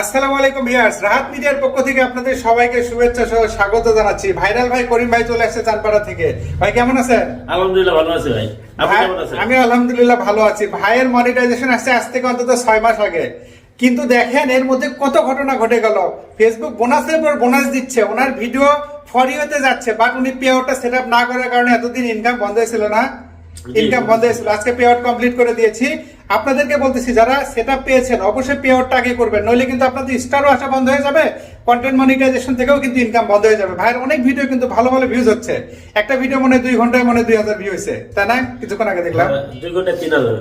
আসসালামু আলাইকুম ভিউয়ার্স, রাহাত মিডিয়ার পক্ষ থেকে আপনাদের সবাইকে শুভেচ্ছা সহ স্বাগত জানাচ্ছি। ভাইরাল ভাই করিম ভাই চলে আসছে চানপাড়া থেকে। ভাই কেমন আছেন? আলহামদুলিল্লাহ ভালো আছি ভাই। আপনি কেমন আছেন? আমি আলহামদুলিল্লাহ ভালো আছি। ভাইয়ের মনিটাইজেশন আসছে আজ থেকে অন্তত 6 মাস আগে, কিন্তু দেখেন এর মধ্যে কত ঘটনা ঘটে গেল। ফেসবুক বোনাসের পর বোনাস দিচ্ছে, ওনার ভিডিও ফরি হতে যাচ্ছে, বাট উনি পে আউটটা সেট আপ না করার কারণে এতদিন ইনকাম বন্ধ হয়েছিল না, ইনকাম বন্ধ হয়েছিল। আজকে পে আউট কমপ্লিট করে দিয়েছি। আপনাদেরকে বলতেছি যারা সেটআপ পেয়েছেন অবশ্যই পে আউটটা আগে করবেন, নইলে কিন্তু আপনাদের স্টারও আসা বন্ধ হয়ে যাবে, কন্টেন্ট মনিটাইজেশন থেকেও কিন্তু ইনকাম বন্ধ হয়ে যাবে। ভাইয়ের অনেক ভিডিও কিন্তু ভালো ভালো ভিউজ হচ্ছে। একটা ভিডিও মনে 2 ঘন্টায় মনে 2000 ভিউ হয়েছে, তাই না? কিছুক্ষণ আগে দেখলাম 2 ঘন্টায়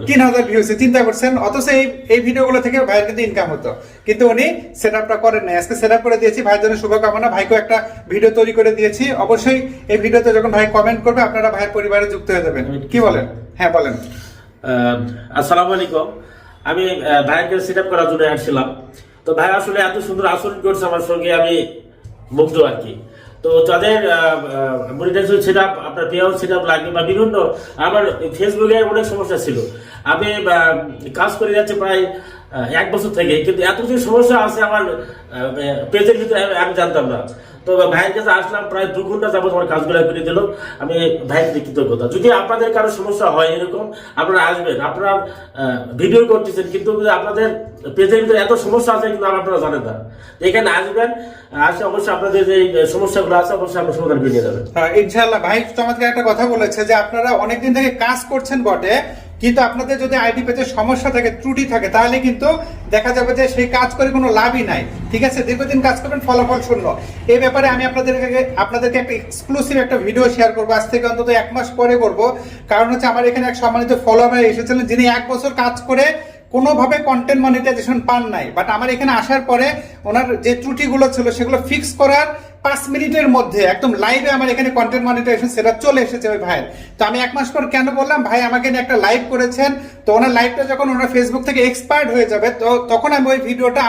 3000 ভিউ হয়েছে। চিন্তা করছেন, অথচ এই ভিডিওগুলো থেকে ভাইয়ের কিন্তু ইনকাম হতো, কিন্তু উনি সেটআপটা করেন নাই। আজকে সেটআপ করে দিয়েছি, ভাইয়ের জন্য শুভকামনা। ভাইকেও একটা ভিডিও তৈরি করে দিয়েছি। অবশ্যই এই ভিডিওতে যখন ভাই কমেন্ট করবে আপনারা ভাইয়ের পরিবারে যুক্ত হয়ে যাবেন। কি বলেন? হ্যাঁ বলেন। আসসালামু আলাইকুম। আমি ভাইকে সেট আপ করার জন্য আসছিলাম। তো ভাই আসলে এত সুন্দর আচরণ করছে আমার সঙ্গে, আমি মুগ্ধ আর কি। তো যাদের মনিটাইজেশন সেট আপ, আপনার পে আউট সেট আপ লাগবে বা বিভিন্ন, আমার ফেসবুকে অনেক সমস্যা ছিল। আমি কাজ করে যাচ্ছি প্রায় 1 বছর থেকে, কিন্তু এত কিছু সমস্যা আছে আমার পেজের ভিতরে আমি জানতাম না। তো ভাইয়ের কাছে আসলাম, প্রায় 2 ঘন্টা যাবত আমার কাজগুলো করে দিল। আমি ভাইকে কৃতজ্ঞতা। যদি আপনাদের কারো সমস্যা হয় এরকম, আপনারা আসবেন, আপনারা ভিডিও করতেছেন, কিন্তু আপনাদের পেজের ভিতরে এত সমস্যা আছে কিন্তু আপনারা জানেন না। এখানে আসবেন, আসে অবশ্যই আপনাদের যে সমস্যাগুলো আছে অবশ্যই আপনার সমাধান করে নিয়ে যাবেন। ইনশাআল্লাহ। ভাই চমৎকার একটা কথা বলেছে যে আপনারা অনেকদিন থেকে কাজ করছেন বটে, কিন্তু আপনাদের যদি আইডি পেজে সমস্যা থাকে, ত্রুটি থাকে, তাহলে কিন্তু দেখা যাবে যে সেই কাজ করে কোনো লাভই নাই। ঠিক আছে, দীর্ঘদিন কাজ করবেন, ফলাফল শূন্য। এই ব্যাপারে আমি আপনাদেরকে একটা এক্সক্লুসিভ একটা ভিডিও শেয়ার করবো, আজ থেকে অন্তত 1 মাস পরে করবো। কারণ হচ্ছে আমার এখানে এক সম্মানিত ফলোয়ার এসেছিলেন, যিনি 1 বছর কাজ করে কোনোভাবে কন্টেন্ট মনিটাইজেশন পান নাই, বাট আমার এখানে আসার পরে ওনার যে ত্রুটিগুলো ছিল সেগুলো ফিক্স করার 5 মিনিটের মধ্যে একদম লাইভে আমার এখানে কন্টেন্ট মনিটাইজেশন সেটা চলে এসেছে ওই ভাইয়ের। তো আমি 1 মাস পর কেন বললাম, ভাই আমাকে নিয়ে একটা লাইভ করেছেন, তো ওনার লাইভটা যখন ওনার ফেসবুক থেকে এক্সপায়ার্ড হয়ে যাবে, তো তখন আমি ওই ভিডিওটা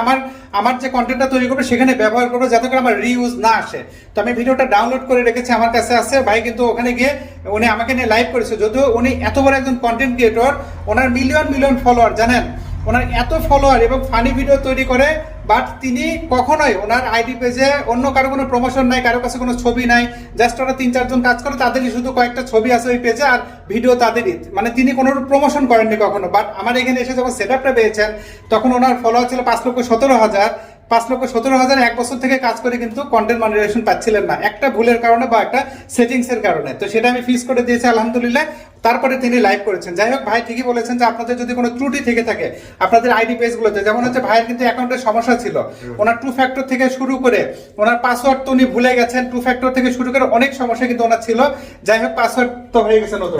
আমার যে কন্টেন্টটা তৈরি করবো সেখানে ব্যবহার করবো, যাতে করে আমার রিইউজ না আসে। তো আমি ভিডিওটা ডাউনলোড করে রেখেছি, আমার কাছে আছে। ভাই কিন্তু ওখানে গিয়ে উনি আমাকে নিয়ে লাইভ করেছে, যদিও উনি এত বড় একজন কন্টেন্ট ক্রিয়েটর, ওনার মিলিয়ন ফলোয়ার, জানেন ওনার এত ফলোয়ার এবং ফানি ভিডিও তৈরি করে, বাট তিনি কখনোই ওনার আইডি পেজে অন্য কারো কোনো প্রমোশন নাই, কারো কাছে কোনো ছবি নাই। জাস্ট ওরা 3-4 জন কাজ করে, তাদেরই শুধু কয়েকটা ছবি আছে ওই পেজে, আর ভিডিও তাদেরই, মানে তিনি কোনো প্রমোশন করেননি কখনো। বাট আমার এখানে এসে যখন সেট আপটা পেয়েছেন, তখন ওনার ফলোয়ার ছিল 5,17,000। 5,17,000 1 বছর থেকে কাজ করে কিন্তু কন্টেন্ট মনিটাইজেশন পাচ্ছিলেন না, একটা ভুলের কারণে বা একটা সেটিংস এর কারণে। তো সেটা আমি ফিক্স করে দিয়েছি আলহামদুলিল্লাহ। তারপরে তিনি লাইভ করেছেন। যাই হোক, ভাই ঠিকই বলেছেন যে আপনাদের যদি কোনো ত্রুটি থেকে থাকে আপনাদের আইডি পেজগুলোতে, যেমন হচ্ছে ভাইয়ের কিন্তু অ্যাকাউন্টের সমস্যা ছিল, ওনার 2 ফ্যাক্টর থেকে শুরু করে ওনার পাসওয়ার্ড তো উনি ভুলে গেছেন, 2 ফ্যাক্টর থেকে শুরু করে অনেক সমস্যা কিন্তু ওনার ছিল। যাই হোক, পাসওয়ার্ড তো হয়ে গেছে নতুন,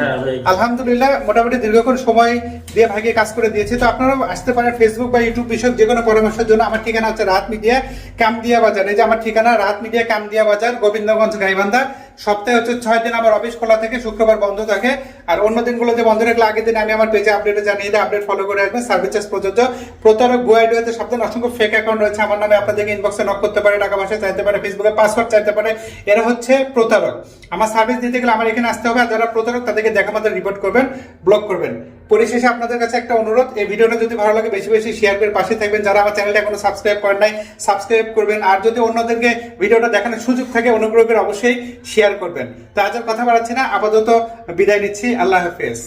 আলহামদুলিল্লাহ। মোটামুটি দীর্ঘক্ষণ সময় দিয়ে ভাইকে কাজ করে দিয়েছি। তো আপনারা আসতে পারেন ফেসবুক বা ইউটিউব বিষয়ক যে কোনো পরামর্শের জন্য। আমার ঠিকানা হচ্ছে রাহাত মিডিয়া, কামদিয়া বাজার। এই যে আমার ঠিকানা, রাহাত মিডিয়া, কামদিয়া বাজার, গোবিন্দগঞ্জ, গাইবান্ধা। সপ্তাহে হচ্ছে 6 দিন আমার অফিস খোলা থাকে, শুক্রবার বন্ধ থাকে। আর অন্য দিনগুলোতে বন্ধ রাখলে আগের দিন আমি আমার পেজে আপডেটে জানিয়ে দিই, আপডেট ফলো করে আসবেন। সার্ভিস চার্জ প্রযোজ্য। প্রতারক গুয়াইডওয়েতে সাবধান, অসংখ্য ফেক অ্যাকাউন্ট রয়েছে আমার নামে, আপনাদেরকে ইনবক্সে নক করতে পারে, টাকা পয়সা চাইতে পারে, ফেসবুকে পাসওয়ার্ড চাইতে পারে। এরা হচ্ছে প্রতারক। আমার সার্ভিস দিতে গেলে আমার এখানে আসতে হবে, আর যারা প্রতারক তাদেরকে দেখা মাত্র রিপোর্ট করবেন, ব্লক করবেন। পরিশেষে আপনাদের কাছে একটা অনুরোধ, এই ভিডিওটা যদি ভালো লাগে বেশি বেশি শেয়ার করে পাশে থাকবেন। যারা আমার চ্যানেলটা এখনো সাবস্ক্রাইব করেন নাই, সাবস্ক্রাইব করবেন। আর যদি অন্যদেরকে ভিডিওটা দেখানোর সুযোগ থাকে, অনুগ্রহ করে অবশ্যই শেয়ার করবেন। তো আজ আর কথা বাড়াচ্ছি না, আপাতত বিদায় নিচ্ছি। আল্লাহ হাফেজ।